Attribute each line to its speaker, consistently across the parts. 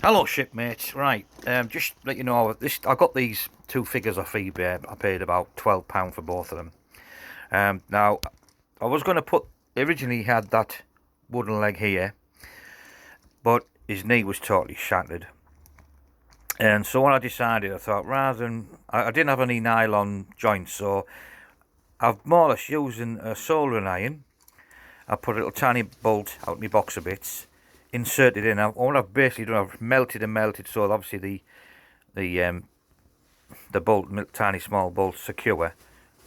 Speaker 1: Hello, shipmates. Right, just let you know, I got these two figures off eBay. I paid about £12 for both of them. Now, I was going to put, originally had that wooden leg here, but his knee was totally shattered. And so what I decided, I thought, rather than, I didn't have any nylon joints, so I've more or less using a soldering iron. I put a little tiny bolt out in my boxer bits, inserted in. All I've basically done, I've melted and melted, so obviously the bolt, tiny small bolt, secure.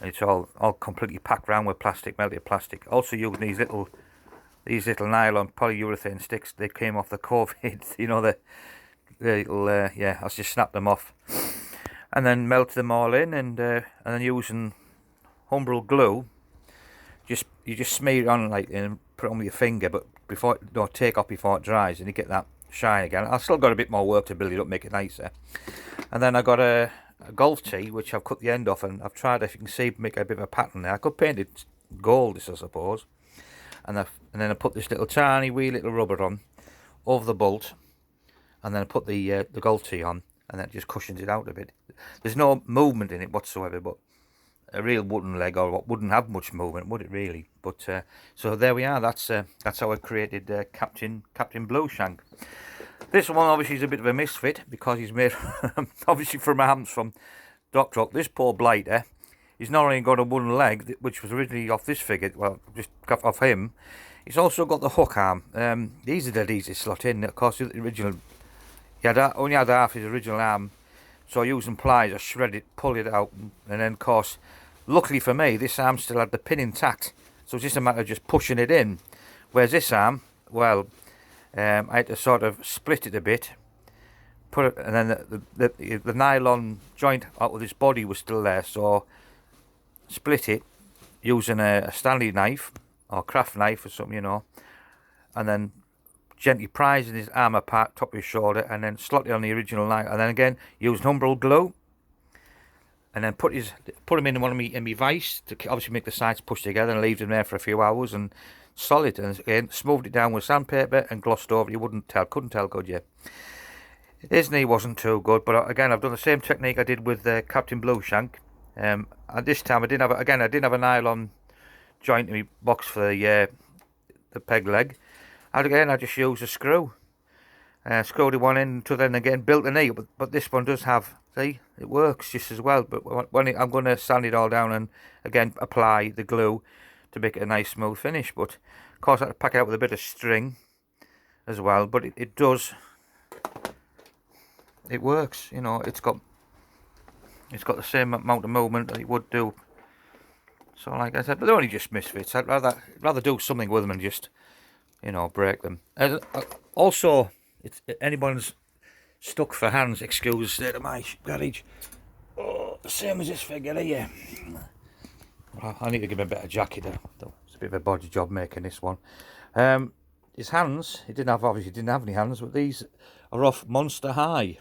Speaker 1: It's all completely packed round with plastic, melted plastic. Also using these little nylon polyurethane sticks. They came off the COVID, you know, the little yeah. I just snapped them off, and then melted them all in, and then using Humbrol glue. You just smear it on like and put it on with your finger, but before take off before it dries, and you get that shine again. I've still got a bit more work to build it up, make it nicer. And then I got a golf tee which I've cut the end off, and I've tried, if you can see, make a bit of a pattern there. I could paint it gold, I suppose. And then I put this little tiny wee little rubber on over the bolt, and then I put the golf tee on, and that just cushions it out a bit. There's no movement in it whatsoever, but a real wooden leg or what wouldn't have much movement, would it really? But so there we are. That's how I created Captain Blueshank. This one obviously is a bit of a misfit because he's made obviously from arms from Doc Rock. This poor blighter, he's not only got a wooden leg, which was originally off this figure, well, just off him. He's also got the hook arm. These are dead easy to slot in. Of course, the original, only had half his original arm. So I used some pliers, I shredded it, pulled it out, and then of course, luckily for me, this arm still had the pin intact. So it's just a matter of just pushing it in. Whereas this arm, well, I had to sort of split it a bit, put it, and then the nylon joint out of this body was still there. So split it using a Stanley knife or craft knife or something, you know, and then gently prising his arm apart, top of his shoulder, and then slot it on the original knife, and then again using Humbrol glue, and then put him in one of me vice to obviously make the sides push together, and leave him there for a few hours, and solid, and again smoothed it down with sandpaper and glossed over. You couldn't tell, could you? His knee wasn't too good, but again I've done the same technique I did with Captain Blueshank. And this time I didn't have a nylon joint in my box for the peg leg. And again, I just used a screw. Screwed it one in to then again built the knee. But this one does have, see, it works just as well. But I'm going to sand it all down and again apply the glue to make it a nice smooth finish. But of course I had to pack it out with a bit of string as well. But it does, it works. You know, it's got the same amount of movement that it would do. So like I said, but they're only just misfits. I'd rather do something with them and just, you know, break them. Also, if anyone's stuck for hands, excuse the state of my garage. Oh, same as this figure here. I need to give him a better jacket. It's a bit of a body job making this one. His hands, he obviously didn't have any hands, but these are off Monster High,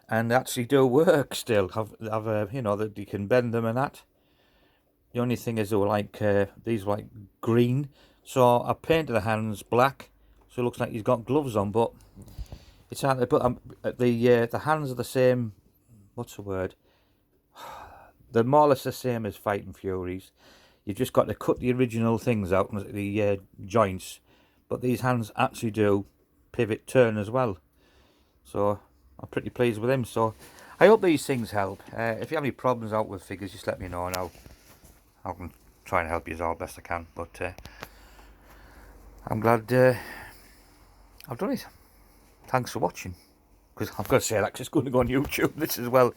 Speaker 1: and they actually do work still. You know, that you can bend them and that. The only thing is they were like these were like green. So I painted the hands black, so it looks like he's got gloves on, but it's hard to put. The hands are the same. What's the word? They're more or less the same as Fighting Furies. You've just got to cut the original things out, the joints, but these hands actually do pivot turn as well. So I'm pretty pleased with them. So I hope these things help. If you have any problems out with figures, just let me know, and I can try and help you as all best I can. But I'm glad I've done it. Thanks for watching. Because I've got to say that 'cause it's going to go on YouTube this as well.